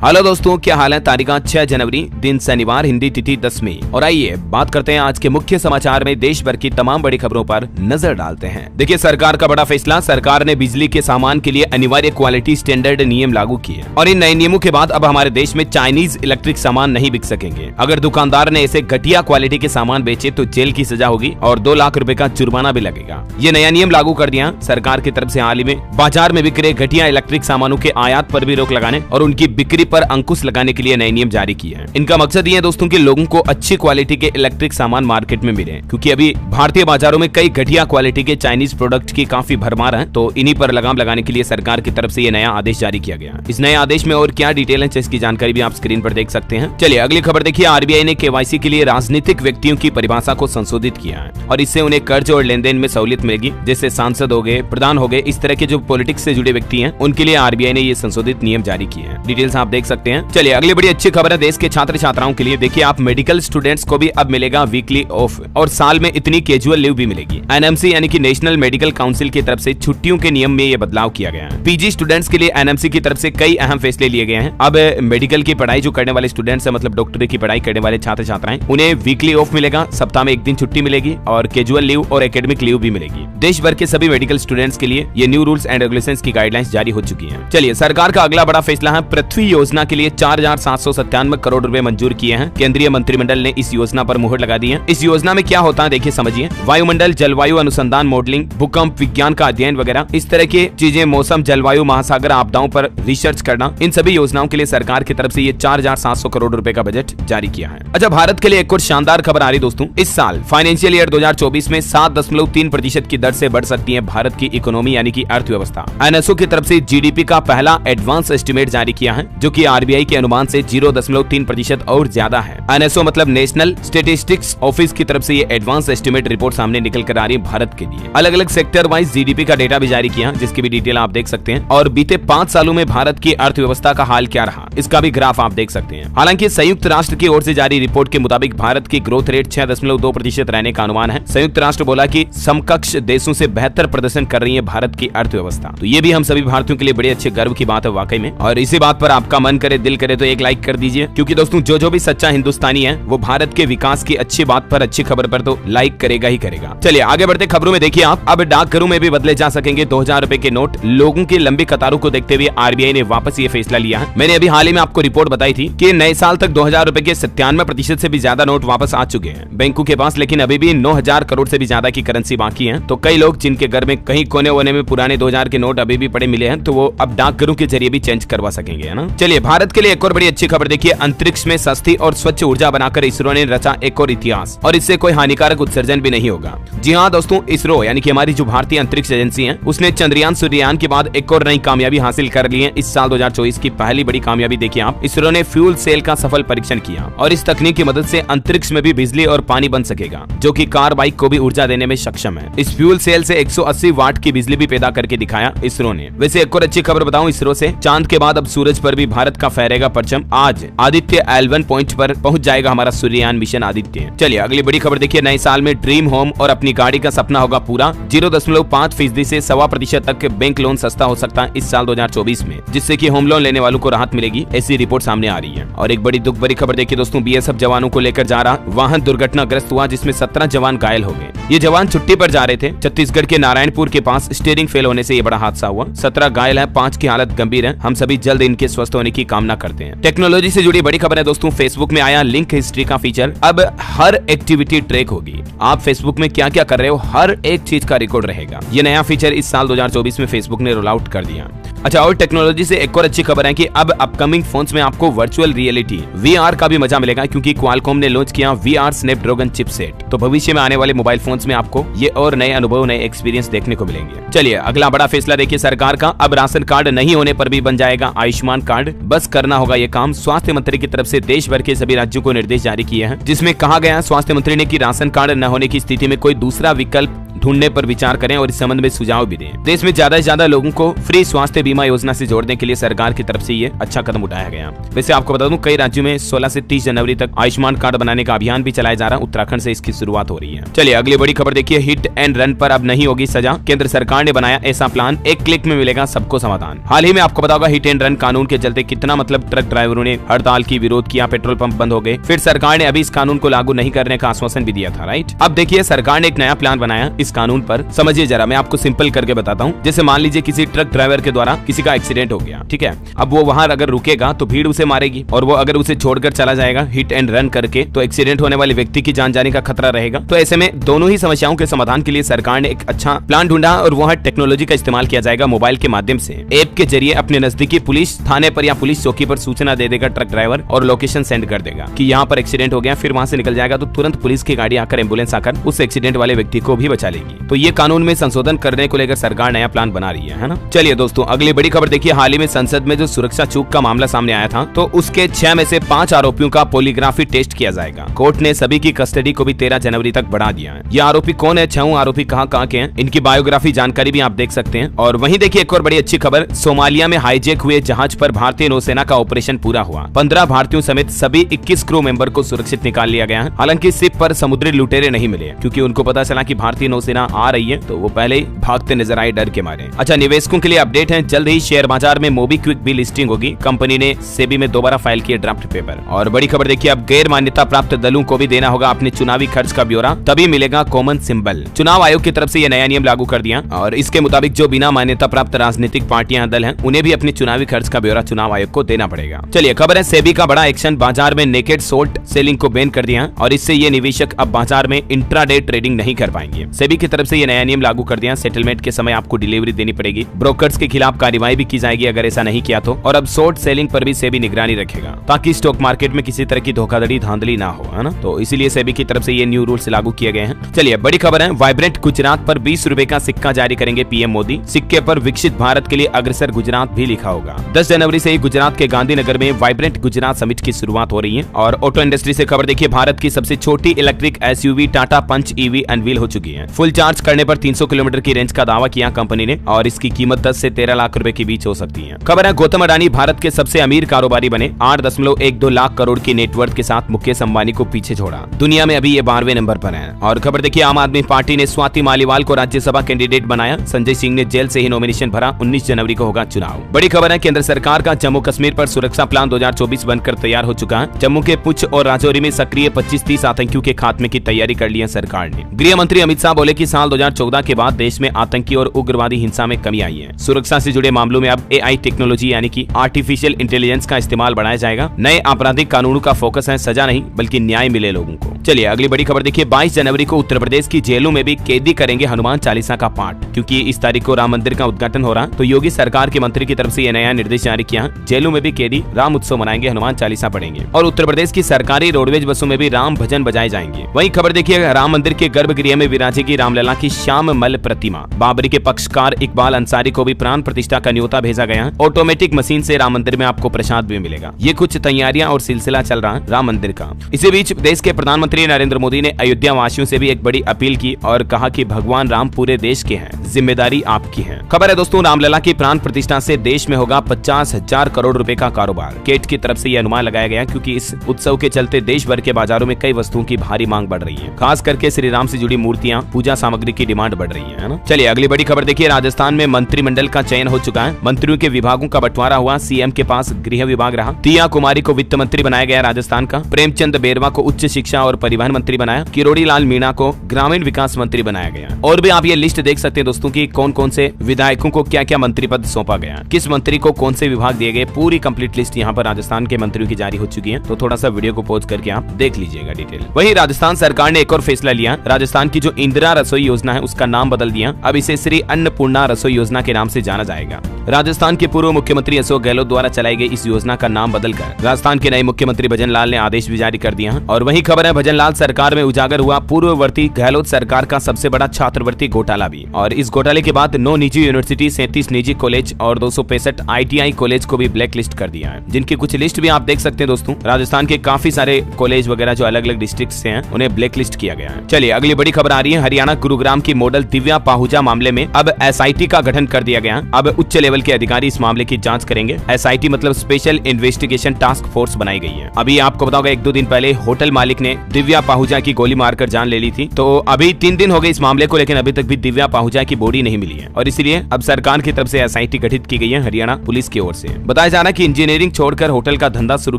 Hello दोस्तों, क्या हाल है। तारीख 6 जनवरी, दिन शनिवार, हिंदी तिथि 10वीं। और आइए बात करते हैं आज के मुख्य समाचार में देश भर की तमाम बड़ी खबरों पर नजर डालते हैं। देखिए, सरकार का बड़ा फैसला। सरकार ने बिजली के सामान के लिए अनिवार्य क्वालिटी स्टैंडर्ड नियम लागू किए और इन नए नियमों के बाद अब हमारे देश में चाइनीज इलेक्ट्रिक सामान नहीं बिक सकेंगे। अगर दुकानदार ने ऐसे घटिया क्वालिटी के सामान बेचे तो जेल की सजा होगी और 2 लाख रुपए का जुर्माना भी लगेगा। ये नया नियम लागू कर दिया सरकार की तरफ से। हाल ही में बाजार में बिक रहे घटिया इलेक्ट्रिक सामानों के आयात पर भी रोक लगाने और उनकी बिक्री पर अंकुश लगाने के लिए नए नियम जारी किए हैं। इनका मकसद ये है दोस्तों कि लोगों को अच्छी क्वालिटी के इलेक्ट्रिक सामान मार्केट में मिले, क्योंकि अभी भारतीय बाजारों में कई घटिया क्वालिटी के चाइनीज प्रोडक्ट की काफी भरमार है। तो इन्हीं पर लगाम लगाने के लिए सरकार की तरफ से ये नया आदेश जारी किया गया। इस नए आदेश में और क्या डिटेल है इसकी जानकारी भी आप स्क्रीन पर देख सकते हैं। चलिए अगली खबर देखिए। आरबीआई ने केवाईसी के लिए राजनीतिक व्यक्तियों की परिभाषा को संशोधित किया है और इससे उन्हें कर्ज और लेन देन में सहूलियत मिलेगी। जैसे सांसद हो गए, प्रधान हो गए, इस तरह के जो पॉलिटिक्स से जुड़े व्यक्ति हैं उनके लिए आरबीआई ने ये संशोधित नियम जारी किए हैं। डिटेल्स आप देख सकते हैं। चलिए अगली बड़ी अच्छी खबर है देश के छात्र छात्राओं के लिए। देखिए, आप मेडिकल स्टूडेंट्स को भी अब मिलेगा वीकली ऑफ और साल में इतनी कैजुअल लीव भी मिलेगी। एनएमसी यानी कि नेशनल मेडिकल काउंसिल की तरफ से छुट्टियों के नियम में ये बदलाव किया गया है। पीजी स्टूडेंट्स के लिए एनएमसी की तरफ से कई अहम फैसले लिए गए हैं। अब मेडिकल की पढ़ाई जो करने वाले स्टूडेंट्स है, मतलब डॉक्टरी की पढ़ाई करने वाले छात्र छात्राएं, उन्हें वीकली ऑफ मिलेगा। सप्ताह में 1 दिन छुट्टी मिलेगी और कैजुअल लीव और एकेडमिक लीव भी मिलेगी। देश भर के सभी मेडिकल स्टूडेंट्स के लिए ये न्यू रूल्स एंड रेगुलेशंस की गाइडलाइंस जारी हो चुकी है। चलिए, सरकार का अगला बड़ा फैसला है। पृथ्वी योजना के लिए 4797 करोड़ रुपए मंजूर किए हैं। केंद्रीय मंत्रिमंडल ने इस योजना पर मुहर लगा दी है। इस योजना में क्या होता है देखिए, समझिए। वायुमंडल, जलवायु अनुसंधान, मॉडलिंग, भूकंप विज्ञान का अध्ययन वगैरह इस तरह की चीजें, मौसम, जलवायु, महासागर आपदाओं पर रिसर्च करना, इन सभी योजनाओं के लिए सरकार की तरफ से ये 4700 करोड़ रुपए का बजट जारी किया है। अच्छा, भारत के लिए एक और शानदार खबर आ रही दोस्तों। इस साल फाइनेंशियल ईयर 2024 में 7.3% की दर से बढ़ सकती है भारत की इकोनॉमी यानी कि अर्थव्यवस्था। एनएसओ की तरफ से जीडीपी का पहला एडवांस एस्टिमेट जारी किया है, जो कि आरबीआई के अनुमान से 0.3% और ज्यादा है। एनएसओ मतलब नेशनल स्टैटिस्टिक्स ऑफिस की तरफ से ये एडवांस एस्टिमेट रिपोर्ट सामने निकल कर आ रही है भारत के लिए। अलग अलग सेक्टर वाइज जीडीपी का डेटा भी जारी किया, जिसकी भी डिटेल आप देख सकते हैं। और बीते 5 सालों में भारत की अर्थव्यवस्था का हाल क्या रहा, इसका भी ग्राफ आप देख सकते हैं। हालांकि संयुक्त राष्ट्र की ओर से जारी रिपोर्ट के मुताबिक भारत की ग्रोथ रेट 6.2% रहने का अनुमान है। संयुक्त राष्ट्र बोला कि समकक्ष देशों से बेहतर प्रदर्शन कर रही है भारत की अर्थव्यवस्था। तो ये भी हम सभी भारतीयों के लिए बड़े अच्छे गर्व की बात है वाकई में। और इसी बात पर आपका मन करे, दिल करे तो एक लाइक कर दीजिए, क्योंकि दोस्तों जो भी सच्चा हिंदुस्तानी है वो भारत के विकास की अच्छी बात पर, अच्छी खबर पर तो लाइक करेगा ही करेगा। चलिए आगे बढ़ते खबरों में। देखिए, आप अब डाकघरों में भी बदले जा सकेंगे 2000 रुपए के नोट। लोगों की लंबी कतारों को देखते हुए आरबीआई ने वापस ये फैसला लिया है। मैंने अभी हाल ही में आपको रिपोर्ट बताई थी कि नए साल तक 2000 रुपए के 97% से भी ज्यादा नोट वापस आ चुके हैं बैंकों के पास, लेकिन अभी भी 9000 करोड़ से भी ज्यादा की करेंसी बाकी है। तो कई लोग जिनके घर में कहीं कोने वोने में पुराने 2000 के नोट अभी भी पड़े मिले हैं, तो वो अब डाकघरों के जरिए भी चेंज करवा सकेंगे, है ना। चलिए, भारत के लिए एक और बड़ी अच्छी खबर देखिए। अंतरिक्ष में सस्ती और स्वच्छ ऊर्जा बनाकर इसरो ने रचा एक और इतिहास, और इससे कोई हानिकारक उत्सर्जन भी नहीं होगा। जी हाँ दोस्तों, इसरो यानी कि हमारी जो भारतीय अंतरिक्ष एजेंसी है, उसने चंद्रयान सूर्ययान के बाद एक और नई कामयाबी हासिल कर ली है। इस साल 2024 की पहली बड़ी कामयाबी देखिए आप। इसरो ने फ्यूल सेल का सफल परीक्षण किया और इस तकनीक की मदद से अंतरिक्ष में भी बिजली और पानी बन सकेगा, जो कि कार बाइक को भी ऊर्जा देने में सक्षम है। इस फ्यूल सेल से 180 वाट की बिजली भी पैदा करके दिखाया इसरो ने। वैसे एक और अच्छी खबर बताऊं इसरो से, चांद के बाद अब सूरज पर भी भारत का फहरेगा परचम। आज आदित्य L1 पॉइंट पर पहुंच जाएगा हमारा सूर्ययान मिशन आदित्य। चलिए अगली बड़ी खबर देखिए। नए साल में ड्रीम होम और अपनी गाड़ी का सपना होगा पूरा। 0.5% से 1.25% तक बैंक लोन सस्ता हो सकता है इस साल 2024 में, जिससे कि होम लोन लेने वालों को राहत मिलेगी, ऐसी रिपोर्ट सामने आ रही है। और एक बड़ी दुख भरी खबर देखिए दोस्तों। बीएसएफ जवानों को लेकर जा रहा वाहन दुर्घटनाग्रस्त हुआ, जिसमें 17 जवान घायल हो गए। ये जवान छुट्टी पर जा रहे थे। छत्तीसगढ़ के नारायणपुर के पास स्टीयरिंग फेल होने से ये बड़ा हादसा हुआ। 17 घायल हैं, 5 की हालत गंभीर है। हम सभी जल्द इनके स्वस्थ होने की कामना करते हैं। टेक्नोलॉजी से जुड़ी बड़ी खबर है दोस्तों। फेसबुक में आया लिंक हिस्ट्री का फीचर। अब हर एक्टिविटी ट्रैक होगी। आप फेसबुक में क्या क्या कर रहे हो, हर एक चीज का रिकॉर्ड रहेगा। ये नया फीचर इस साल 2024 में फेसबुक ने रोल आउट कर दिया। अच्छा, और टेक्नोलॉजी से एक और अच्छी खबर है कि अब अपकमिंग फोन्स में आपको वर्चुअल रियलिटी VR का भी मजा मिलेगा, क्योंकि क्वालकॉम ने लॉन्च किया VR स्नैपड्रैगन चिपसेट। तो भविष्य में आने वाले मोबाइल फोन्स में आपको ये और नए अनुभव, नए एक्सपीरियंस देखने को मिलेंगे। चलिए अगला बड़ा फैसला देखिए सरकार का। अब राशन कार्ड नहीं होने पर भी बन जाएगा आयुष्मान कार्ड। बस करना होगा ये काम। स्वास्थ्य मंत्री की तरफ से देश भर के सभी राज्यों को निर्देश जारी किए हैं, जिसमें कहा गया है स्वास्थ्य मंत्री ने कि राशन कार्ड न होने की स्थिति में कोई दूसरा विकल्प ढूंढने पर विचार करें और इस संबंध में सुझाव भी दें। देश में ज्यादा से ज्यादा लोगों को फ्री स्वास्थ्य बीमा योजना से जोड़ने के लिए सरकार की तरफ से ये अच्छा कदम उठाया गया। वैसे आपको बता दूं कई राज्यों में 16 से 30 जनवरी तक आयुष्मान कार्ड बनाने का अभियान भी चलाया जा रहा है। उत्तराखंड से इसकी शुरुआत हो रही है। चलिए अगली बड़ी खबर देखिए, हिट एंड रन पर अब नहीं होगी सजा, केंद्र सरकार ने बनाया ऐसा प्लान, एक क्लिक में मिलेगा सबको समाधान। हाल ही में आपको पता होगा हिट एंड रन कानून के चलते कितना ट्रक ड्राइवरों ने हड़ताल की, विरोध किया, पेट्रोल पंप बंद हो गए। फिर सरकार ने अभी इस कानून को लागू नहीं करने का आश्वासन भी दिया था, राइट। अब देखिए सरकार ने एक नया प्लान बनाया इस कानून पर। समझिए जरा, मैं आपको सिंपल करके बताता हूँ। जैसे मान लीजिए किसी ट्रक ड्राइवर के द्वारा किसी का एक्सीडेंट हो गया, ठीक है। अब वो वहां अगर रुकेगा तो भीड़ उसे मारेगी, और वो अगर उसे छोड़कर चला जाएगा हिट एंड रन करके तो एक्सीडेंट होने वाले व्यक्ति की जान जाने का खतरा रहेगा। तो ऐसे में दोनों ही समस्याओं के समाधान के लिए सरकार ने एक अच्छा प्लान ढूंढा, और वह टेक्नोलॉजी का इस्तेमाल किया जाएगा। मोबाइल के माध्यम से ऐप के जरिए अपने नजदीकी पुलिस थाने पर या पुलिस चौकी पर सूचना दे देगा ट्रक ड्राइवर, और लोकेशन सेंड कर देगा कि यहाँ पर एक्सीडेंट हो गया। फिर वहां से निकल जाएगा तो तुरंत पुलिस की गाड़ी आकर, एम्बुलेंस आकर उस एक्सीडेंट वाले व्यक्ति को भी बचा लेगी। तो ये कानून में संशोधन करने को लेकर सरकार नया प्लान बना रही है ना। चलिए दोस्तों अगली बड़ी खबर देखिए, हाल ही में संसद में जो सुरक्षा चूक का मामला सामने आया था, तो उसके 6 में से 5 आरोपियों का पॉलीग्राफी टेस्ट किया जाएगा। कोर्ट ने सभी की कस्टडी को भी 13 जनवरी तक बढ़ा दिया है। ये आरोपी कौन है, 6 आरोपी कहाँ के हैं, इनकी बायोग्राफी जानकारी भी आप देख सकते हैं। और वहीं देखिए एक और बड़ी अच्छी खबर, सोमालिया में हाईजैक हुए जहाज पर भारतीय नौसेना का ऑपरेशन पूरा हुआ। 15 भारतीयों समेत सभी 21 क्रू मेंबर को सुरक्षित निकाल लिया गया है। हालांकि शिप पर समुद्री लुटेरे नहीं मिले, क्योंकि उनको पता चला कि भारतीय नौसेना आ रही है, तो वो पहले ही भागते नजर आए डर के मारे। अच्छा, निवेशकों के लिए अपडेट है, जल्द ही शेयर बाजार में मोबीक्विक भी लिस्टिंग होगी। कंपनी ने सेबी में दोबारा फाइल किया ड्राफ्ट पेपर। और बड़ी खबर देखिए, अब गैर मान्यता प्राप्त दलों को भी देना होगा अपने चुनावी खर्च का ब्यौरा, तभी मिलेगा कॉमन सिंबल। चुनाव आयोग की तरफ से यह नया नियम लागू कर दिया, और इसके मुताबिक जो बिना मान्यता प्राप्त राजनीतिक पार्टियां, दल हैं, उन्हें भी अपने चुनावी खर्च का ब्यौरा चुनाव आयोग को देना पड़ेगा। चलिए खबर है, सेबी का बड़ा एक्शन, बाजार में नेकेड शॉर्ट सेलिंग को बैन कर दिया, और इससे ये निवेशक अब बाजार में इंट्राडे ट्रेडिंग नहीं कर पाएंगे। सेबी की तरफ से ये नया नियम लागू कर दिया, सेटलमेंट के समय आपको डिलीवरी देनी पड़ेगी, ब्रोकर्स के खिलाफ कार्रवाई भी की जाएगी अगर ऐसा नहीं किया तो। और अब शॉर्ट सेलिंग पर भी सेबी निगरानी रखेगा, ताकि स्टॉक मार्केट में किसी तरह की धोखाधड़ी धांधली ना हो, है ना। तो इसीलिए सेबी की तरफ से ये न्यू रूल्स लागू किए गए हैं। चलिए बड़ी खबर है, वाइब्रेंट गुजरात पर 20 रुपए का सिक्का जारी करेंगे पीएम मोदी। सिक्के पर विकसित भारत के लिए अग्रसर गुजरात भी लिखा होगा। 10 जनवरी से ही गुजरात के गांधीनगर में वाइब्रेंट गुजरात समिट की शुरुआत हो रही है। और ऑटो इंडस्ट्री से खबर देखिए, भारत की सबसे छोटी electric SUV Tata Punch EV unveil हो चुकी है। फुल चार्ज करने पर 300 किलोमीटर की रेंज का दावा किया कंपनी ने, और इसकी कीमत 10 से 13 लाख रुपए के बीच हो सकती है। खबर है, गौतम अडानी भारत के सबसे अमीर कारोबारी बने, 8.12 लाख करोड़ की नेटवर्थ के साथ मुकेश अंबानी को पीछे छोड़ा। दुनिया में अभी ये 12वें नंबर पर है। और खबर देखिए, आम आदमी पार्टी ने स्वाति मालीवाल को राज्यसभा कैंडिडेट बनाया। संजय सिंह ने जेल से ही नॉमिनेशन भरा। 19 जनवरी को होगा चुनाव। बड़ी खबर है, केंद्र सरकार का जम्मू कश्मीर पर सुरक्षा प्लान 2024 बनकर तैयार हो चुका है। जम्मू के पुंछ और राजौरी में सक्रिय 25-30 आतंकियों के खात्मे की तैयारी कर ली है सरकार ने। गृह मंत्री अमित शाह बोले कि साल 2014 के बाद देश में आतंकी और उग्रवादी हिंसा में कमी आई है। सुरक्षा से जुड़े मामलों में अब AI टेक्नोलॉजी यानी कि आर्टिफिशियल इंटेलिजेंस का इस्तेमाल बढ़ाया जाएगा। नए आपराधिक कानूनों का फोकस है सजा नहीं बल्कि न्याय मिले लोगों को। चलिए अगली बड़ी खबर देखिए, 22 जनवरी को उत्तर प्रदेश की जेलों में भी कैदी करेंगे हनुमान चालीसा का पाठ। क्योंकि इस तारीख को राम मंदिर का उद्घाटन हो रहा, तो योगी सरकार के मंत्री की तरफ से यह नया निर्देश जारी किया। जेलों में भी कैदी राम उत्सव मनाएंगे, हनुमान चालीसा पढ़ेंगे। और उत्तर प्रदेश की सरकारी रोडवेज बसों में भी राम भजन बजाए जाएंगे। वहीं खबर देखिए, राम मंदिर के गर्भगृह में विराजेगी रामलला की श्याममल प्रतिमा। बाबरी के पक्षकार इकबाल अंसारी को भी प्राण प्रतिष्ठा का न्योता भेजा गया। ऑटोमेटिक मशीन से राम मंदिर में आपको प्रसाद भी मिलेगा। ये कुछ तैयारियां और सिलसिला चल रहा है राम मंदिर का। इसी बीच देश के प्रधानमंत्री नरेंद्र मोदी ने अयोध्या वासियों से भी एक बड़ी अपील की और कहा कि भगवान राम पूरे देश के हैं, जिम्मेदारी आपकी है। खबर है दोस्तों, रामलला की प्राण प्रतिष्ठा से देश में होगा 50,000 करोड़ रुपए का कारोबार। केट की तरफ से यह अनुमान लगाया गया, क्योंकि इस उत्सव के चलते देश भर के बाजारों में कई वस्तुओं की भारी मांग बढ़ रही है। खास करके श्री राम से जुड़ी मूर्तियां, पूजा सामग्री की डिमांड बढ़ रही है ना। चलिए अगली बड़ी खबर देखिए, राजस्थान में मंत्रिमंडल का चयन हो चुका है। मंत्रियों के विभागों का बंटवारा हुआ। सीएम के पास गृह विभाग रहा। तिया कुमारी को वित्त मंत्री बनाया गया राजस्थान का। प्रेमचंद बेरवा को उच्च शिक्षा और परिवहन मंत्री बनाया। किरोड़ी लाल मीणा को ग्रामीण विकास मंत्री बनाया गया। और भी आप ये लिस्ट देख सकते हैं दोस्तों की कौन कौन से विधायकों को क्या क्या मंत्री पद सौंपा गया, किस मंत्री को कौन से विभाग दिए गए। पूरी कंप्लीट लिस्ट यहाँ पर राजस्थान के मंत्रियों की जारी हो चुकी है। तो थोड़ा सा वीडियो को पॉज करके आप देख लीजिएगा डिटेल। वहीं राजस्थान सरकार ने एक और फैसला लिया। राजस्थान की जो इंदिरा रसोई योजना है उसका नाम बदल दिया। अब इसे श्री अन्नपूर्णा रसोई योजना के नाम से जाना जाएगा। राजस्थान के पूर्व मुख्यमंत्री अशोक गहलोत द्वारा चलाई गई इस योजना का नाम बदलकर राजस्थान के नए मुख्यमंत्री भजन लाल ने आदेश भी जारी कर दिया। और वहीं खबर है, भजन लाल सरकार में उजागर हुआ पूर्ववर्ती गहलोत सरकार का सबसे बड़ा छात्रवृत्ति घोटाला भी। और इस घोटाले के बाद 9 निजी यूनिवर्सिटी, 37 निजी कॉलेज और 265 ITI कॉलेज को भी ब्लैक लिस्ट कर दिया है, जिनकी कुछ लिस्ट भी आप देख सकते हैं दोस्तों। राजस्थान के काफी सारे कॉलेज वगैरह जो अलग अलग डिस्ट्रिक्ट से हैं, उन्हें ब्लैक लिस्ट किया गया है। चलिए अगली बड़ी खबर आ रही है, हरियाणा गुरुग्राम की मॉडल दिव्या पाहुजा मामले में अब SIT का गठन कर दिया गया। अब उच्च लेवल के अधिकारी इस मामले की जांच करेंगे। SIT मतलब स्पेशल इन्वेस्टिगेशन टास्क फोर्स बनाई गई है। अभी आपको बताऊंगा 1-2 दिन पहले होटल मालिक ने दिव्या पाहुजा की गोली मारकर जान ले ली थी। तो अभी 3 दिन हो गए इस मामले को, लेकिन अभी तक भी दिव्या पाहुजा की बॉडी नहीं मिली है और इसीलिए अब सरकार की तरफ से SIT गठित की गई है हरियाणा पुलिस की ओर से। बताया जा रहा है कि इंजीनियरिंग छोड़कर होटल का धंधा शुरू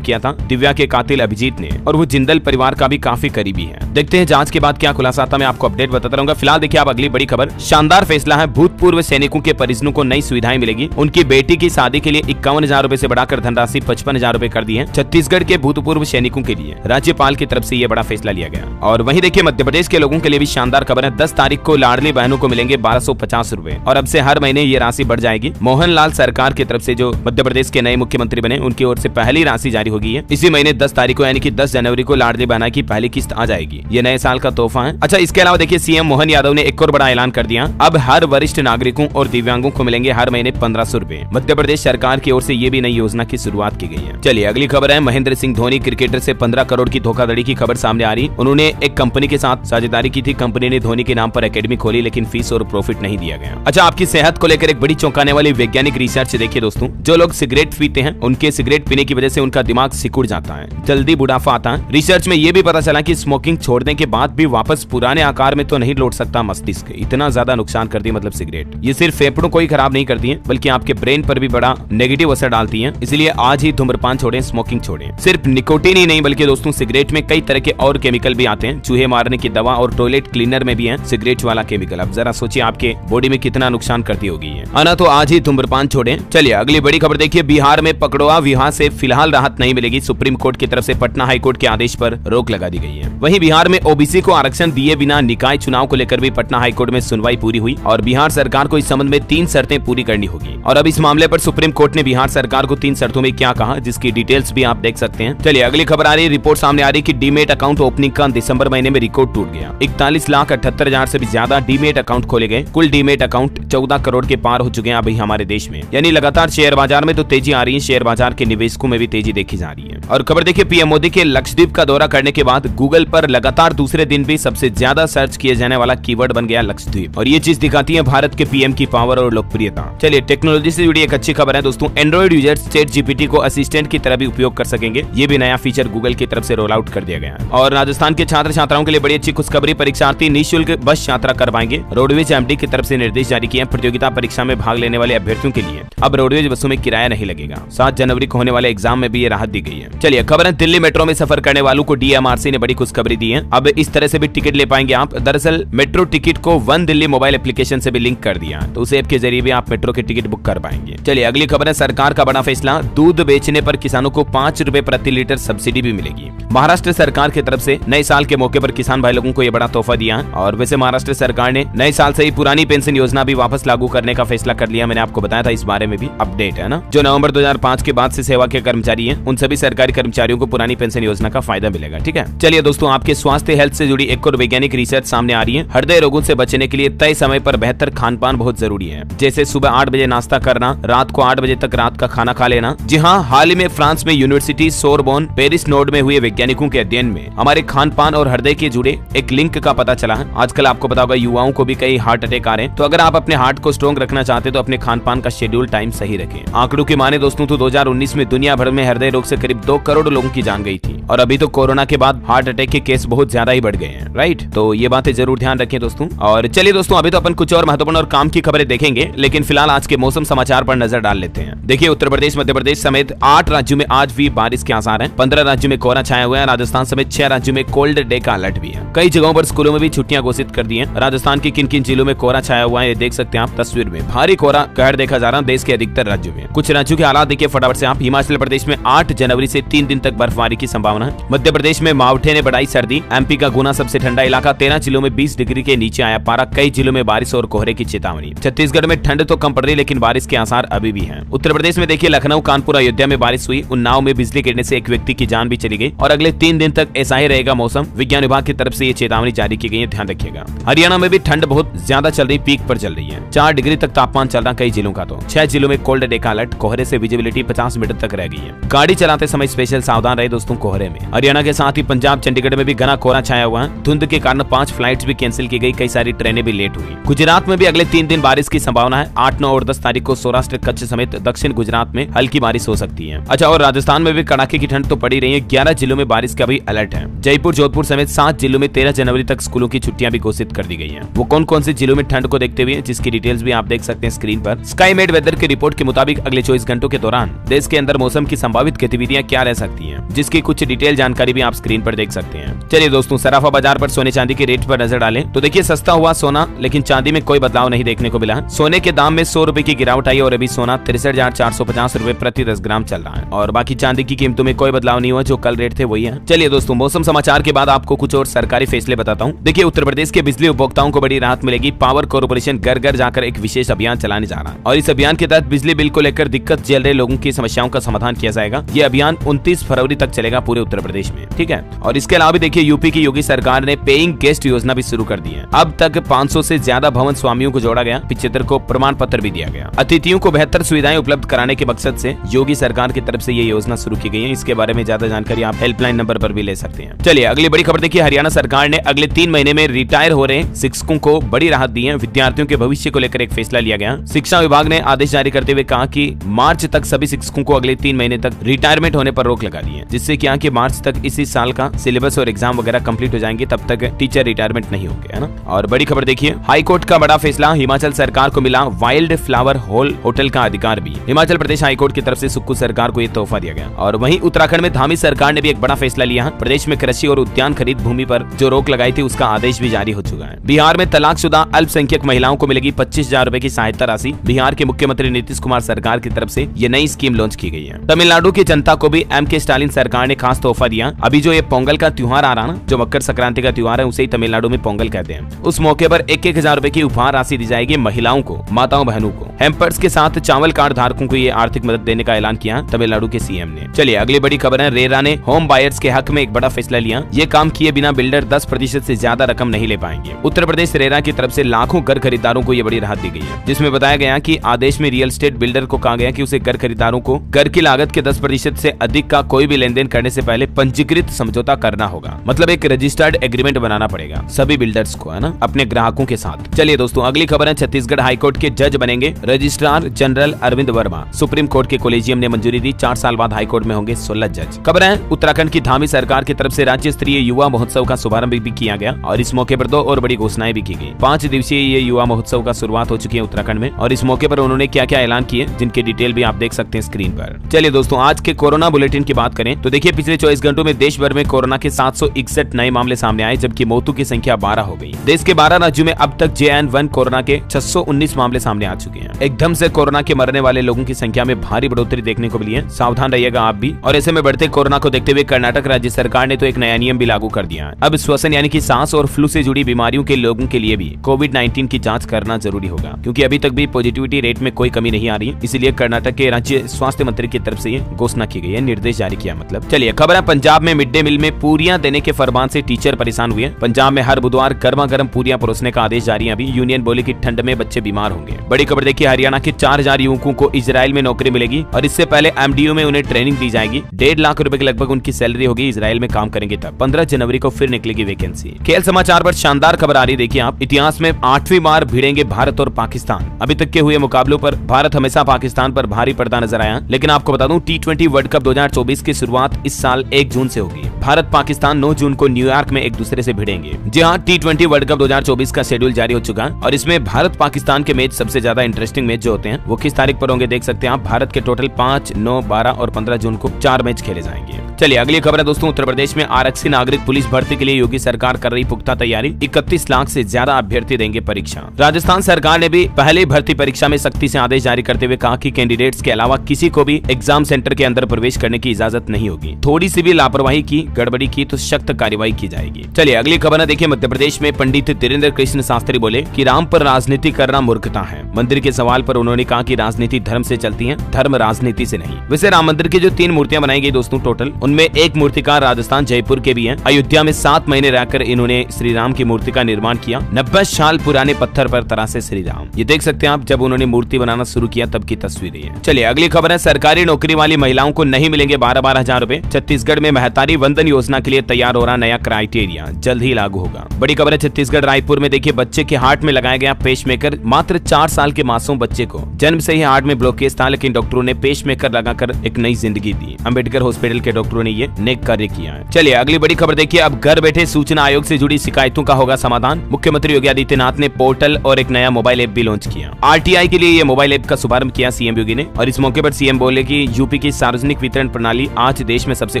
किया था दिव्या के कातिल अभिजीत ने और वो जिंदल परिवार का भी काफी करीबी है। देखते हैं जांच के बाद क्या खुलासा आता है, मैं आपको अपडेट बताता रहूंगा। फिलहाल देखिए आप अगली बड़ी खबर, शानदार फैसला है, भूतपूर्व सैनिकों के परिजनों को नई सुविधाएं मिलेगी। उनकी बेटी की शादी के लिए 51,000 रूपए से बढ़ाकर धनराशि 55,000 रूपए कर दी है छत्तीसगढ़ के भूतपूर्व सैनिकों के लिए। राज्यपाल की तरफ से यह बड़ा फैसला लिया गया। और वहीं देखिए मध्य प्रदेश के लोगों के लिए भी शानदार खबर है, 10 तारीख को लाडली बहनों को मिलेंगे 1250 रूपए और अब से हर महीने ये राशि बढ़ जाएगी। मोहन लाल सरकार की तरफ से जो मध्य प्रदेश के नए मुख्यमंत्री बने उनकी ओर से पहली राशि जारी होगी है इसी महीने 10 तारीख को, यानी कि 10 जनवरी को लाडली बहना की पहली किस्त आ जाएगी। ये नए साल का तोहफा है। अच्छा, इसके अलावा देखिए सीएम मोहन यादव ने एक और बड़ा ऐलान कर दिया, अब हर वरिष्ठ नागरिकों और दिव्यांगों को मिलेंगे हर महीने 1500 रूपए। मध्य प्रदेश सरकार की ओर से ये भी नई योजना की शुरुआत की गई है। चलिए अगली खबर है, महेंद्र सिंह धोनी क्रिकेटर से 15 करोड़ की धोखाधड़ी की खबर सामने आ रही। उन्होंने एक कंपनी के साथ साझेदारी की थी। कंपनी ने धोनी के नाम पर एकेडमी खोली लेकिन फीस और प्रॉफिट नहीं दिया गया। अच्छा, आपकी सेहत को लेकर एक बड़ी चौंकाने वाली वैज्ञानिक रिसर्च देखिए दोस्तों। जो लोग सिगरेट पीते हैं उनके सिगरेट पीने की वजह से उनका दिमाग सिकुड़ जाता है, जल्दी बुढ़ापा आता है। रिसर्च में यह भी पता चला कि स्मोकिंग छोड़ने के बाद भी वापस पुराने आकार में तो नहीं लौट सकता मस्तिष्क, इतना ज्यादा नुकसान करती है मतलब सिगरेट। ये सिर्फ फेफड़ों को ही खराब नहीं करती है बल्कि आपके ब्रेन पर भी बड़ा नेगेटिव असर डालती है। इसलिए आज ही धूम्रपान छोड़ें, स्मोकिंग छोड़ें। सिर्फ निकोटीन ही नहीं बल्कि दोस्तों सिगरेट में कई तरह के और केमिकल भी आते हैं। चूहे मारने की दवा और टॉयलेट क्लीनर में भी है सिगरेट वाला केमिकल। अब जरा सोचिए आपके बॉडी में कितना नुकसान करती होगी ये, है ना। तो आज ही धूम्रपान छोड़ें। चलिए अगली बड़ी खबर देखिए, बिहार में पकड़वा विवाह से फिलहाल राहत नहीं मिलेगी। सुप्रीम कोर्ट की तरफ से पटना हाई कोर्ट के आदेश पर रोक लगा दी गई है। वहीं बिहार में ओबीसी को आरक्षण दिए बिना निकाय चुनाव को लेकर भी पटना हाई कोर्ट में सुनवाई पूरी हुई और बिहार सरकार को इस संबंध में 3 शर्तें पूरी करनी होगी। और अब इस मामले पर सुप्रीम कोर्ट ने बिहार सरकार को 3 शर्तों में क्या कहा, जिसकी डिटेल्स भी आप देख सकते हैं। चलिए अगली खबर आ रही है, रिपोर्ट सामने आ रही है कि डीमेट अकाउंट ओपनिंग का दिसंबर महीने में रिकॉर्ड टूट गया। 41,78,000 से भी ज्यादा डीमेट अकाउंट खोले गए। कुल डीमेट अकाउंट 14 करोड़ के पार हो चुके हैं अभी हमारे देश में। यानी लगातार शेयर बाजार में तो तेजी आ रही है, शेयर बाजार के निवेशकों में भी तेजी देखी जा रही है। और खबर देखिए, पीएम मोदी के लक्षद्वीप का दौरा करने के बाद गूगल पर लगातार दूसरे दिन भी सबसे ज्यादा सर्च किए जाने वाला कीवर्ड बन गया लक्षद्वीप। और ये चीज दिखाती है भारत के पीएम की पावर और लोकप्रियता। चलिए टेक्नोलॉजी से जुड़ी एक अच्छी खबर है दोस्तों, एंड्रॉइड यूजर्स चैट जीपीटी को असिस्टेंट की तरह भी उपयोग कर सकेंगे। ये भी नया फीचर गूगल की तरफ से रोल आउट कर दिया गया है। और राजस्थान के छात्र छात्राओं के लिए बड़ी अच्छी खुशखबरी, परीक्षार्थी निःशुल्क बस यात्रा कर पाएंगे। रोडवेज एमडी की तरफ से निर्देश जारी किए। प्रतियोगिता परीक्षा में भाग लेने वाले अभ्यर्थियों के लिए अब रोडवेज बसों में किराया नहीं लगेगा। 7 जनवरी को होने वाले एग्जाम में भी ये राहत दी गई है। चलिए खबर है, दिल्ली मेट्रो में सफर करने वालों को डीएमआरसी ने बड़ी खुशखबरी दी है। अब इस तरह से भी टिकट ले पाएंगे आप। दरअसल मेट्रो टिकट को वन दिल्ली मोबाइल एप्लीकेशन से भी लिंक कर दिया, तो उस ऐप के जरिए भी आप मेट्रो की टिकट बुक कर पाएंगे। चलिए अगली खबर है, सरकार का बड़ा फैसला, दूध बेचने पर किसानों को 5 रुपए प्रति लीटर सब्सिडी भी मिलेगी। महाराष्ट्र सरकार की तरफ से नए साल के मौके पर किसान भाई लोगों को ये बड़ा तोहफा दिया है। और वैसे महाराष्ट्र सरकार ने नए साल से ही पुरानी पेंशन योजना भी वापस लागू करने का फैसला कर लिया। मैंने आपको बताया था इस बारे में भी अपडेट है ना। जो नवंबर 2005 के बाद से सेवा के कर्मचारी हैं, उन सभी सरकारी कर्मचारियों को पुरानी पेंशन योजना का फायदा मिलेगा। ठीक है, चलिए दोस्तों, आपके स्वास्थ्य हेल्थ से जुड़ी एक और वैज्ञानिक रिसर्च सामने आ रही है। हृदय रोगों से बचने के लिए तय समय पर बेहतर खान पान बहुत जरूरी है। जैसे सुबह 8 बजे नाश्ता करना, रात को 8 बजे तक रात का खाना खा लेना। जी हाँ, हाल ही में फ्रांस में यूनिवर्सिटी सोरबोन पेरिस नोड में हुए वैज्ञानिकों के अध्ययन में हमारे खान पान और हृदय के जुड़े एक लिंक का पता चला है। आजकल आपको पता होगा युवाओं को भी कई हार्ट अटैक आ रहे हैं। तो अगर आप अपने हार्ट को स्ट्रॉन्ग रखना चाहते हैं तो अपने खान पान का शेड्यूल टाइम सही रखें। आंकड़ों की माने दोस्तों तो 2019 में दुनिया भर में हृदय रोग से करीब 2 करोड़ लोगों की जान गई थी। और अभी तो कोरोना के बाद हार्ट अटैक के केस बहुत ज्यादा ही बढ़ गए हैं, राइट। तो ये बातें जरूर ध्यान रखें दोस्तों। और चलिए दोस्तों, अभी तो अपन कुछ और महत्वपूर्ण और काम की खबरें देखेंगे, लेकिन फिलहाल आज के मौसम समाचार पर नजर डाल लेते हैं। देखिए, उत्तर प्रदेश, मध्य प्रदेश समेत 8 राज्यों में आज भी बारिश के आसार हैं। 15 राज्यों में कोहरा छाया हुआ है। राजस्थान समेत 6 राज्यों में कोल्ड डे का अलर्ट भी है। कई जगहों पर स्कूलों में भी छुट्टियां घोषित कर दी हैं। राजस्थान के किन किन जिलों में कोहरा छाया हुआ है ये देख सकते हैं आप तस्वीर में। भारी कोहरा कहर देखा जा रहा है देश के अधिकतर राज्यों में। कुछ राज्यों के हालात देखिए फटाफट से आप। हिमाचल प्रदेश में 8 जनवरी से 3 दिन तक बर्फबारी की संभावना है। मध्य प्रदेश में मावठे ने बढ़ाई सर्दी। एमपी का गुना सबसे ठंडा इलाका, 13 जिलों में 20 डिग्री के नीचे आया पारा। कई जिलों में बारिश और कोहरे की चेतावनी। छत्तीसगढ़ में ठंड तो कम पड़ रही लेकिन बारिश के आसार अभी भी हैं। उत्तर प्रदेश में देखिए लखनऊ, कानपुर, अयोध्या में बारिश हुई। उन्नाव में बिजली गिरने से एक व्यक्ति की जान भी चली गई। और अगले 3 दिन तक ऐसा ही रहेगा मौसम। विज्ञान विभाग की तरफ से ये चेतावनी जारी की गई है, ध्यान रखिएगा। हरियाणा में भी ठंड बहुत ज्यादा चल रही, पीक पर चल रही है। 4 डिग्री तक तापमान चल रहा कई जिलों का। तो 6 जिलों में कोल्ड डे का अलर्ट। कोहरे से विजिबिलिटी 50 मीटर तक रह गई है। गाड़ी चलाते समय स्पेशल सावधान रहे दोस्तों कोहरे में। हरियाणा के साथ ही पंजाब, चंडीगढ़ में भी घना कोहरा छाया हुआ है। धुंध के कारण 5 फ्लाइट्स भी कैंसिल की गई। कई सारी ट्रेनें भी लेट हुई। गुजरात में भी अगले 3 दिन बारिश की संभावना है। 8, 9 9 और 10 तारीख को सौराष्ट्र, कच्छ समेत दक्षिण गुजरात में हल्की बारिश हो सकती है। अच्छा, और राजस्थान में भी कड़ाके की ठंड तो पड़ी रही है। 11 जिलों में बारिश का भी अलर्ट है। जयपुर, जोधपुर समेत 7 जिलों में 13 जनवरी तक स्कूलों की छुट्टियां भी घोषित कर दी गई है। वो कौन कौन से जिलों में ठंड को देखते हुए, जिसकी डिटेल्स भी आप देख सकते हैं स्क्रीन पर। स्काईमेट वेदर की रिपोर्ट के मुताबिक अगले 24 घंटों के दौरान देश के अंदर मौसम की संभावित गतिविधियां क्या रह सकती हैं, जिसकी कुछ डिटेल जानकारी भी आप स्क्रीन पर देख सकते हैं। चलिए दोस्तों, सराफा बाजार पर सोने चांदी के रेट पर नजर डालें तो देखिए सस्ता हुआ सोना, लेकिन चांदी में कोई बदलाव नहीं देखने को मिला। सोने के दाम में 100 रुपए की गिरावट आई और अभी सोना 63,450 रुपए प्रति 10 ग्राम चल रहा है और बाकी चांदी की कीमतों में कोई बदलाव नहीं हुआ, जो कल रेट थे वही है। चलिए दोस्तों, मौसम समाचार के बाद आपको कुछ और सरकारी फैसले बताता हूँ। देखिए, उत्तर प्रदेश के बिजली उपभोक्ताओं को बड़ी राहत मिलेगी। पावर कॉर्पोरेशन घर घर जाकर एक विशेष अभियान चलाने जा रहा है और इस अभियान के तहत बिजली बिल को लेकर दिक्कत झेल रहे लोगों की समस्याओं का समाधान किया जाएगा। ये अभियान 29 फरवरी तक चलेगा पूरे उत्तर प्रदेश में, ठीक है। और इसके अलावा भी देखिए, यूपी की योगी सरकार ने पेइंग गेस्ट योजना भी शुरू कर दी है। अब तक 500 से ज्यादा भवन स्वामियों को जोड़ा गया, 75 को प्रमाण पत्र भी दिया गया। अतिथियों को बेहतर सुविधाएं उपलब्ध कराने के मकसद से योगी सरकार की तरफ से ये योजना शुरू की गई है। इसके बारे में ज्यादा जानकारी आप हेल्पलाइन नंबर पर भी ले सकते हैं। चलिए अगली बड़ी खबर देखिए, हरियाणा सरकार ने अगले 3 महीने में रिटायर हो रहे शिक्षकों को बड़ी राहत दी है। विद्यार्थियों के भविष्य को लेकर एक फैसला लिया गया। शिक्षा विभाग ने आदेश जारी करते हुए कहा कि मार्च तक सभी शिक्षकों को अगले 3 महीने तक रिटायरमेंट होने पर रोक लगा दी है, जिससे क्या कि मार्च तक इसी साल का सिलेबस और एग्जाम वगैरह कंप्लीट हो जाएंगे, तब तक टीचर रिटायरमेंट नहीं होंगे, है ना। और बड़ी खबर देखिए, हाई कोर्ट का बड़ा फैसला, हिमाचल सरकार को मिला वाइल्ड फ्लावर हॉल होटल का अधिकार भी। हिमाचल प्रदेश हाई कोर्ट की तरफ से सुक्कू सरकार को यह तोहफा दिया गया। और वहीं उत्तराखंड में धामी सरकार ने भी एक बड़ा फैसला लिया। प्रदेश में कृषि और उद्यान खरीद भूमि पर जो रोक लगाई थी उसका आदेश भी जारी हो चुका है। बिहार में तलाकशुदा अल्पसंख्यक महिलाओं को मिलेगी 25,000 रुपए की सहायता राशि। बिहार के मुख्यमंत्री नीतीश कुमार सरकार की तरफ से ये नई स्कीम लॉन्च की गई है। तमिलनाडु की जनता को भी एम के स्टालिन सरकार ने खास तोहफा दिया। अभी जो ये पोंगल का त्योहार आ रहा ना, जो मकर संक्रांति का त्योहार है, उसे ही तमिलनाडु में पोंगल कहते हैं। उस मौके पर 1,000 रुपए की उपहार राशि दी जाएगी महिलाओं को, माताओं बहनों को। हेम्पर्स के साथ चावल कार्ड धारकों को ये आर्थिक मदद देने का ऐलान किया तमिलनाडु के सीएम ने। चलिए अगली बड़ी खबर है, रेरा ने होम बायर्स के हक में एक बड़ा फैसला लिया। ये काम किए बिना बिल्डर 10% से ज्यादा रकम नहीं ले पाएंगे। उत्तर प्रदेश रेरा की तरफ से लाखों घर खरीदारों को ये बड़ी राहत दी गई है, जिसमें बताया गया कि आदेश में रियल एस्टेट बिल्डर को कहा गया कि उसे घर खरीदारों को घर की लागत के 10% से अधिक का कोई भी लेन देन करने से पहले पंजीकृत समझौता करना होगा। मतलब एक रजिस्टर्ड एग्रीमेंट बनाना पड़ेगा सभी बिल्डर्स को, है ना, अपने ग्राहकों के साथ। चलिए दोस्तों अगली खबर है, छत्तीसगढ़ हाईकोर्ट के जज बनेंगे registrar general Arvind Verma. Supreme court के कोलेजियम ने मंजूरी दी, 4 साल बाद हाईकोर्ट में होंगे 16 जज। खबर है, उत्तराखंड की धामी सरकार की तरफ से राज्य स्तरीय युवा महोत्सव का शुभारंभ भी किया गया और इस मौके पर 2 और बड़ी घोषणाएं भी की गई। 5 दिवसीय ये युवा महोत्सव का शुरुआत हो चुकी है उत्तराखंड में और इस मौके पर उन्होंने क्या क्या ऐलान किए, जिनकी डिटेल भी आप देख सकते हैं स्क्रीन पर। चलिए दोस्तों आज के कोरोना बुलेटिन की बात करें तो देखिए, पिछले 24 घंटों में देश भर में कोरोना के 761 नए मामले सामने आए, जबकि मौतों की संख्या 12 हो गई। देश के 12 राज्यों में अब तक JN1 कोरोना के 619 मामले सामने आ चुके हैं। एकदम से कोरोना के मरने वाले लोगों की संख्या में भारी बढ़ोतरी देखने को मिली है, सावधान रहिएगा आप भी। और ऐसे में बढ़ते कोरोना को देखते हुए कर्नाटक राज्य सरकार ने तो एक नया नियम भी लागू कर दिया है। अब श्वसन यानी कि सांस और फ्लू से जुड़ी बीमारियों के लोगों के लिए भी कोविड-19 की जांच करना जरूरी होगा, क्योंकि अभी तक भी पॉजिटिविटी रेट में कोई कमी नहीं आ रही है। इसीलिए कर्नाटक के राज्य स्वास्थ्य मंत्री की तरफ से ये घोषणा की गई है, निर्देश जारी किया मतलब। चलिए खबर है, पंजाब में मिड डे मील में पूरियां देने के फरमान से टीचर परेशान हुए। पंजाब में हर बुधवार गर्मा गर्म पूरियां परोसने का आदेश जारी है। अभी यूनियन बोली की ठंड में बच्चे बीमार होंगे। बड़ी खबर देखिए, हरियाणा के 4000 युवकों को इजराइल में नौकरी मिलेगी और इससे पहले MDU में उन्हें ट्रेनिंग दी जाएगी। 1.5 लाख रुपए के लगभग उनकी सैलरी होगी। इजराइल में काम करेंगे तब 15 जनवरी को फिर निकलेगी वैकेंसी। खेल समाचार पर शानदार खबर आ रही, देखिए आप, इतिहास में 8वीं बार भिड़ेंगे भारत और पाकिस्तान। अभी तक के हुए मुकाबलों पर भारत हमेशा पाकिस्तान पर भारी पड़ता नजर आया, लेकिन आपको बता दूं T20 वर्ल्ड कप 2024 की शुरुआत इस साल 1 जून से होगी। भारत पाकिस्तान 9 जून को न्यूयॉर्क में एक दूसरे से भिड़ेंगे। जी हाँ, T20 वर्ल्ड कप 2024 का शेड्यूल जारी हो चुका है और इसमें भारत पाकिस्तान के मैच सबसे ज्यादा इंटरेस्टिंग मैच जो होते हैं वो किस तारीख पर होंगे देख सकते हैं आप। भारत के टोटल 5, 9, 12 और 15 जून को 4 मैच खेले जाएंगे। चलिए अगली खबर है दोस्तों, उत्तर प्रदेश में आरक्षी नागरिक पुलिस भर्ती के लिए योगी सरकार कर रही पुख्ता तैयारी। 31 लाख से ज्यादा अभ्यर्थी देंगे परीक्षा। राजस्थान सरकार ने भी पहली भर्ती परीक्षा में सख्ती से आदेश जारी करते हुए कहा कि कैंडिडेट्स के अलावा किसी को भी एग्जाम सेंटर के अंदर प्रवेश करने की इजाजत नहीं होगी। थोड़ी सी भी लापरवाही की, गड़बड़ी की तो सख्त कार्रवाई की जाएगी। चलिए अगली खबर है, देखिए मध्य प्रदेश में पंडित धीरेन्द्र कृष्ण शास्त्री बोले कि राम पर राजनीति करना मूर्खता है। मंदिर के सवाल पर उन्होंने कहा कि राजनीति धर्म से चलती है, धर्म राजनीति से नहीं। वैसे राम मंदिर की जो 3 मूर्तियां बनाई गई दोस्तों टोटल, उनमें उनमें एक मूर्तिकार राजस्थान जयपुर के भी हैं। अयोध्या में 7 महीने रहकर इन्होंने श्री राम की मूर्ति का निर्माण किया। 90 साल पुराने पत्थर पर तरासे श्री राम। ये देख सकते हैं आप, जब उन्होंने मूर्ति बनाना शुरू किया तब की तस्वीरें हैं। चलिए अगली खबर है, सरकारी नौकरी वाली महिलाओं को नहीं मिलेंगे 12-12 हजार रूपए। छत्तीसगढ़ में महतारी वंदन योजना के लिए तैयार हो रहा नया क्राइटेरिया, जल्द ही लागू होगा। बड़ी खबर है छत्तीसगढ़ रायपुर में, देखिए बच्चे के हार्ट में लगाया गया पेसमेकर। मात्र 4 साल के मासूम बच्चे को जन्म से ही हार्ट में ब्लॉकेज था, लेकिन डॉक्टरों ने पेसमेकर लगाकर एक नई जिंदगी दी। अंबेडकर हॉस्पिटल के डॉक्टरों ने ये नेक कार्य किया है। चलिए अगली बड़ी खबर देखिए, अब घर बैठे सूचना आयोग से जुड़ी शिकायतों का होगा समाधान। मुख्यमंत्री योगी आदित्यनाथ ने पोर्टल और एक नया मोबाइल ऐप भी लॉन्च किया। आरटीआई के लिए ये मोबाइल ऐप का शुभारंभ किया सीएम योगी ने, और इस मौके पर सीएम बोले कि यूपी की सार्वजनिक वितरण प्रणाली आज देश में सबसे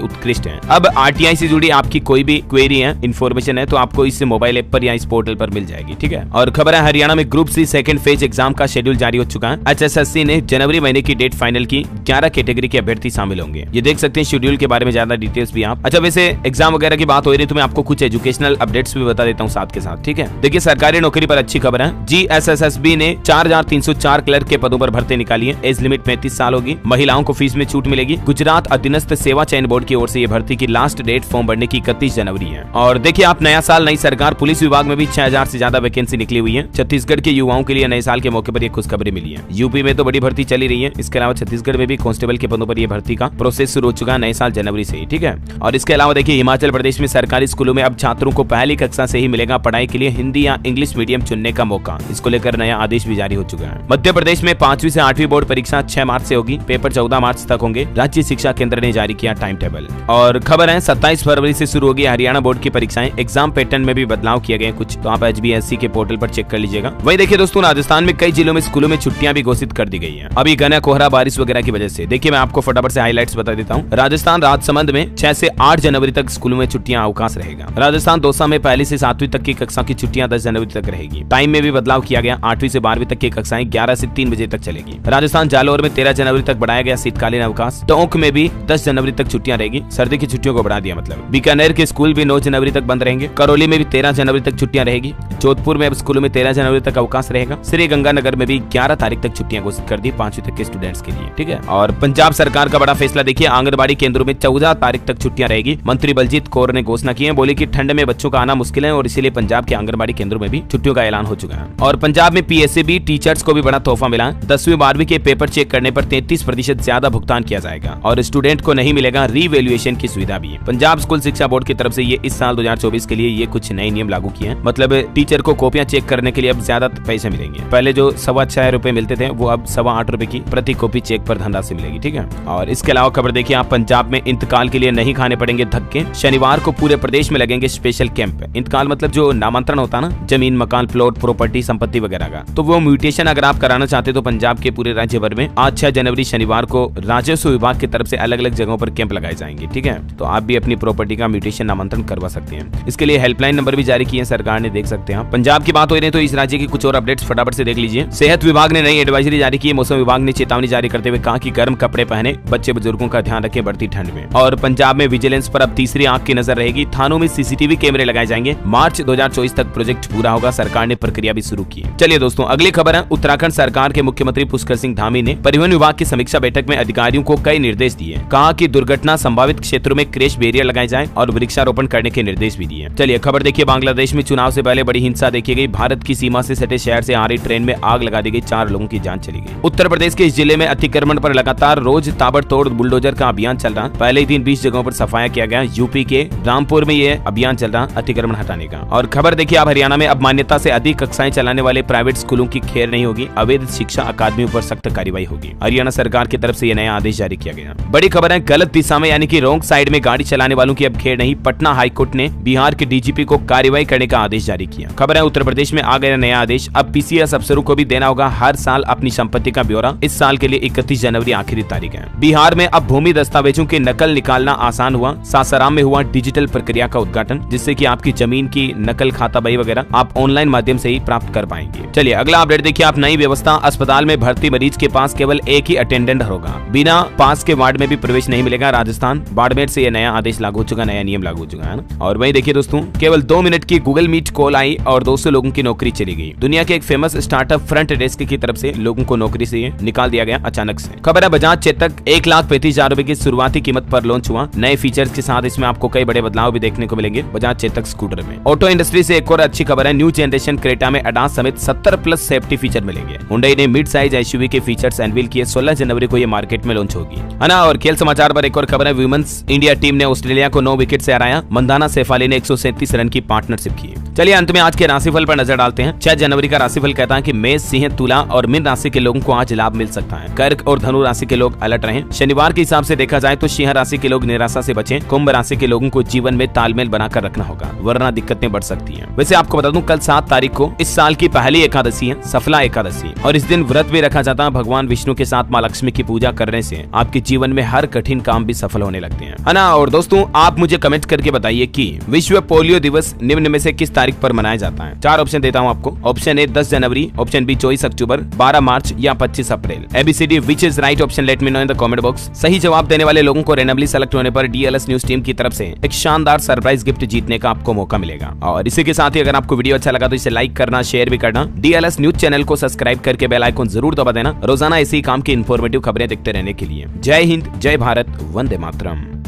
उत्कृष्ट है। अब आरटीआई से जुड़ी आपकी कोई भी क्वेरी है, इन्फॉर्मेशन है, तो आपको इस मोबाइल ऐप पर या इस पोर्टल पर मिल जाएगी। ठीक है। और खबर है हरियाणा में group C second phase exam का शेड्यूल जारी हो चुका है। एचएसएससी ने जनवरी महीने की डेट फाइनल की। 11 कैटेगरी के अभ्यर्थी शामिल होंगे। ये देख सकते हैं शेड्यूल के बारे में ज्यादा डिटेल्स भी आप। अच्छा, वैसे एग्जाम वगैरह की बात हो रही है तो मैं आपको कुछ एजुकेशनल अपडेट्स भी बता देता हूँ साथ के साथ। ठीक है, देखिए सरकारी नौकरी पर अच्छी खबर है। जीएसएसएसबी ने 4304 क्लर्क के पदों पर भर्ती निकाली है। एज लिमिट 35 साल होगी। महिलाओं को फीस में छूट मिलेगी। गुजरात अधीनस्थ सेवा चयन बोर्ड की ओर से ये भर्ती की लास्ट डेट फॉर्म भरने की 31 जनवरी है। और देखिए आप, नया साल नई सरकार, पुलिस विभाग में भी 6000 से ज्यादा वैकेंसी निकली हुई है। छत्तीसगढ़ के युवाओं के लिए नए साल के मौके पर ये खुशखबरी मिली है। यूपी में तो बड़ी भर्ती चली रही है, इसके अलावा छत्तीसगढ़ में भी कांस्टेबल के पदों पर यह भर्ती का प्रोसेस शुरू हो चुका है नए साल जनवरी से ही। ठीक है। और इसके अलावा देखिए हिमाचल प्रदेश में सरकारी स्कूलों में अब छात्रों को पहली कक्षा से ही मिलेगा पढ़ाई के लिए हिंदी या इंग्लिश मीडियम चुनने का मौका। इसको लेकर नया आदेश भी जारी हो चुका है। मध्य प्रदेश में 5वीं से 8वीं बोर्ड परीक्षा 6 मार्च से होगी। पेपर 14 मार्च तक होंगे। राज्य शिक्षा केंद्र ने जारी किया टाइम टेबल। और खबर है 27 फरवरी से शुरू होगी हरियाणा बोर्ड की परीक्षाएं। एग्जाम पैटर्न में भी बदलाव किए गए कुछ, तो आप HBSC के पोर्टल पर चेक कर लीजिएगा। वही देखिए दोस्तों, राजस्थान में कई जिलों में स्कूलों में छुट्टियां भी घोषित कर दी गई है। अभी घना कोहरा, बारिश वगैरह की वजह से। देखिए मैं आपको फटाफट से हाइलाइट्स बता देता हूँ। राजस्थान राजसमंद में 6 से 8 जनवरी तक स्कूलों में छुट्टियां अवकाश रहेगा। राजस्थान दौसा में 1 से 7वीं तक की कक्षा की छुट्टियां 10 जनवरी तक रहेगी। टाइम में भी बदलाव किया गया। 8वीं से 12वीं तक की कक्षाएं 11 से 3 बजे तक चलेगी। राजस्थान जालौर में 13 जनवरी तक बढ़ाया गया शीतकालीन अवकाश। टोंक में भी 10 जनवरी तक छुट्टियां रहेगी। सर्दी की छुट्टियों को बढ़ा दिया मतलब। बीकानेर के स्कूल भी 9 जनवरी तक बंद रहेंगे। करौली में भी 13 जनवरी तक छुट्टियां रहेगी। जोधपुर में अब स्कूलों में 13 जनवरी तक अवकाश रहेगा। श्रीगंगानगर में भी 11 तारीख तक छुट्टियां घोषित कर दी 5वीं तक के स्टूडेंट्स के लिए। ठीक है। और पंजाब सरकार का बड़ा फैसला देखिए, आंगनबाड़ी केंद्रों में 14 तारीख तक छुट्टियां रहेगी। मंत्री बलजीत कौर ने घोषणा की है। बोले कि ठंड में बच्चों का आना मुश्किल है और इसीलिए पंजाब के आंगनबाड़ी केंद्रों में भी छुट्टियों का ऐलान हो चुका है। और पंजाब में PSAB टीचर्स को भी बड़ा तोहफा मिला है। 10वीं 12वीं के पेपर चेक करने पर 33% ज्यादा भुगतान किया जाएगा और स्टूडेंट को नहीं मिलेगा रीवैल्यूएशन की सुविधा भी। पंजाब स्कूल शिक्षा बोर्ड की तरफ से ये इस साल 2024 के लिए ये कुछ नए नियम लागू किए हैं। मतलब टीचर को कॉपियां चेक करने के लिए अब ज्यादा पैसे मिलेंगे। पहले जो 6.25 रुपए मिलते थे वो अब 8.25 रुपए की प्रति कॉपी चेक पर धनराशि मिलेगी। ठीक है। और इसके अलावा खबर देखिए आप, पंजाब में इंतकाल के लिए नहीं खाने पड़ेंगे धक्के। शनिवार को पूरे प्रदेश में लगेंगे स्पेशल कैंप। इंतकाल मतलब जो नामांतरण होता है ना, जमीन, मकान, प्लॉट, प्रॉपर्टी, संपत्ति वगैरह का, तो वो म्यूटेशन अगर आप कराना चाहते हैं तो पंजाब के पूरे राज्य भर में आज 6 जनवरी शनिवार को राजस्व विभाग की तरफ से अलग अलग जगहों पर कैंप लगाए जाएंगे। ठीक है। तो आप भी अपनी प्रॉपर्टी का म्यूटेशन नामांतरण करवा सकते हैं। इसके लिए हेल्पलाइन नंबर भी जारी किए हैं सरकार ने, देख सकते हैं। पंजाब की बात हो रही है तो इस राज्य की कुछ और अपडेट्स फटाफट से देख लीजिए। सेहत विभाग ने नई एडवाइजरी जारी की है। मौसम विभाग ने चेतावनी जारी करते हुए कहा कि गर्म कपड़े पहने, बच्चे बुजुर्गों का ध्यान रखें बढ़ती ठंड में। और पंजाब में विजिलेंस पर अब तीसरी आंख की नजर रहेगी। थानों में CCTV कैमरे लगाए जाएंगे। मार्च 2024 तक प्रोजेक्ट पूरा होगा। सरकार ने प्रक्रिया भी शुरू की। चलिए दोस्तों अगली खबर है, उत्तराखंड सरकार के मुख्यमंत्री पुष्कर सिंह धामी ने परिवहन विभाग की समीक्षा बैठक में अधिकारियों को कई निर्देश दिए। कहा कि दुर्घटना संभावित क्षेत्रों में क्रैश बैरियर लगाए जाए और वृक्षारोपण करने के निर्देश भी दिए। चलिए खबर देखिए, बांग्लादेश में चुनाव से पहले बड़ी हिंसा देखी गई। भारत की सीमा से सटे शहर से आ रही ट्रेन में आग लगा दी गई, 4 लोगों की जान चली गई। उत्तर प्रदेश के इस जिले में अतिक्रमण पर लगातार रोज ताबड़तोड़ बुलडोजर का अभियान चल रहा। पहले ही दिन 20 जगहों पर सफाया किया गया। यूपी के रामपुर में ये अभियान चल रहा अतिक्रमण हटाने का। और खबर देखिए आप, हरियाणा में अब मान्यता से अधिक कक्षाएं चलाने वाले प्राइवेट स्कूलों की खैर नहीं होगी। अवैध शिक्षा अकादमियों पर सख्त कार्रवाई होगी। हरियाणा सरकार की तरफ से यह नया आदेश जारी किया गया। बड़ी खबर है, गलत दिशा में यानी कि रॉन्ग साइड में गाड़ी चलाने वालों की अब खैर नहीं। पटना हाईकोर्ट ने बिहार के DGP को कार्रवाई करने का आदेश जारी किया। खबर है, उत्तर प्रदेश में आ गया नया आदेश। अब PCS अफसरों को भी देना होगा हर साल अपनी संपत्ति का ब्यौरा। इस साल के लिए 31 जनवरी आखिरी तारीख है। बिहार में अब भूमि दस्तावेजों की नकल निकालना आसान हुआ। सासाराम में हुआ डिजिटल प्रक्रिया का उद्घाटन, जिससे कि आपकी जमीन की नकल, खाता बही वगैरह आप ऑनलाइन माध्यम से ही प्राप्त कर पाएंगे। चलिए अगला अपडेट देखिए आप, नई व्यवस्था, अस्पताल में भर्ती मरीज के पास केवल एक ही अटेंडेंट होगा। बिना पास के वार्ड में भी प्रवेश नहीं मिलेगा। राजस्थान बाड़मेर से यह नया आदेश लागू हो चुका, नया नियम लागू हो चुका है ना। और वही देखिए दोस्तों, केवल 2 मिनट की गूगल मीट कॉल आई और 200 लोगों की नौकरी चली गई। दुनिया के एक फेमस स्टार्टअप फ्रंट डेस्क की तरफ से लोगों को नौकरी से निकाल दिया गया अचानक से। खबर है, बजाज चेतक 1,35,000 रुपए की शुरुआती कीमत पर लॉन्च हुआ। नए फीचर्स के साथ इसमें आपको कई बड़े बदलाव भी देखने को मिलेंगे बजाज चेतक स्कूटर में। ऑटो इंडस्ट्री से एक और अच्छी खबर है, न्यू जनरेशन क्रेटा में ADAS समेत 70+ सेफ्टी फीचर मिलेंगे। हुंडई ने मिड साइज SUV के फीचर्स अनवील किए। 16 जनवरी को ये मार्केट में लॉन्च होगी, है ना। और खेल समाचार पर एक और खबर है, वुमेन्स इंडिया टीम ने ऑस्ट्रेलिया को 9 विकेट से हराया। मंदाना सेफाली ने 137 रन की पार्टनरशिप की। चलिए अंत में आज के राशिफल पर नजर डालते हैं। 6 जनवरी का राशिफल कहता है कि मेष, सिंह, तुला और मीन राशि के लोगों को आज लाभ मिल सकता है। कर्क और धनु राशि के लोग अलर्ट रहें। शनिवार के हिसाब से देखा जाए तो सिंह राशि के लोग निराशा से बचें। कुंभ राशि के लोगों को जीवन में तालमेल बनाकर रखना होगा, वरना दिक्कतें बढ़ सकती हैं। वैसे आपको बता दूं, कल 7 तारीख को इस साल की पहली एकादशी है, सफला एकादशी, और इस दिन व्रत भी रखा जाता है। भगवान विष्णु के साथ मां लक्ष्मी की पूजा करने से आपके जीवन में हर कठिन काम भी सफल होने लगते हैं, है ना। और दोस्तों, आप मुझे कमेंट करके बताइए कि विश्व पोलियो दिवस निम्न में से किस तारीख पर मनाया जाता है। 4 ऑप्शन देता हूँ आपको। ऑप्शन ए 10 जनवरी, ऑप्शन बी 24 अक्टूबर, 12 मार्च या 25 अप्रैल। ABCD which is right option, let me know in the comment box. सही जवाब देने वाले लोगों को रैंडमली सेलेक्ट होने पर DLS न्यूज टीम की तरफ से एक शानदार सरप्राइज गिफ्ट जीतने का आपको मौका मिलेगा। और इसी के साथ ही अगर आपको वीडियो अच्छा लगा तो इसे लाइक करना, शेयर भी करना। DLS न्यूज चैनल को सब्सक्राइब करके बेल आइकन जरूर दबा देना, रोजाना इसी काम की इंफॉर्मेटिव खबरें देखते रहने के लिए। जय हिंद, जय भारत, वंदे मातरम।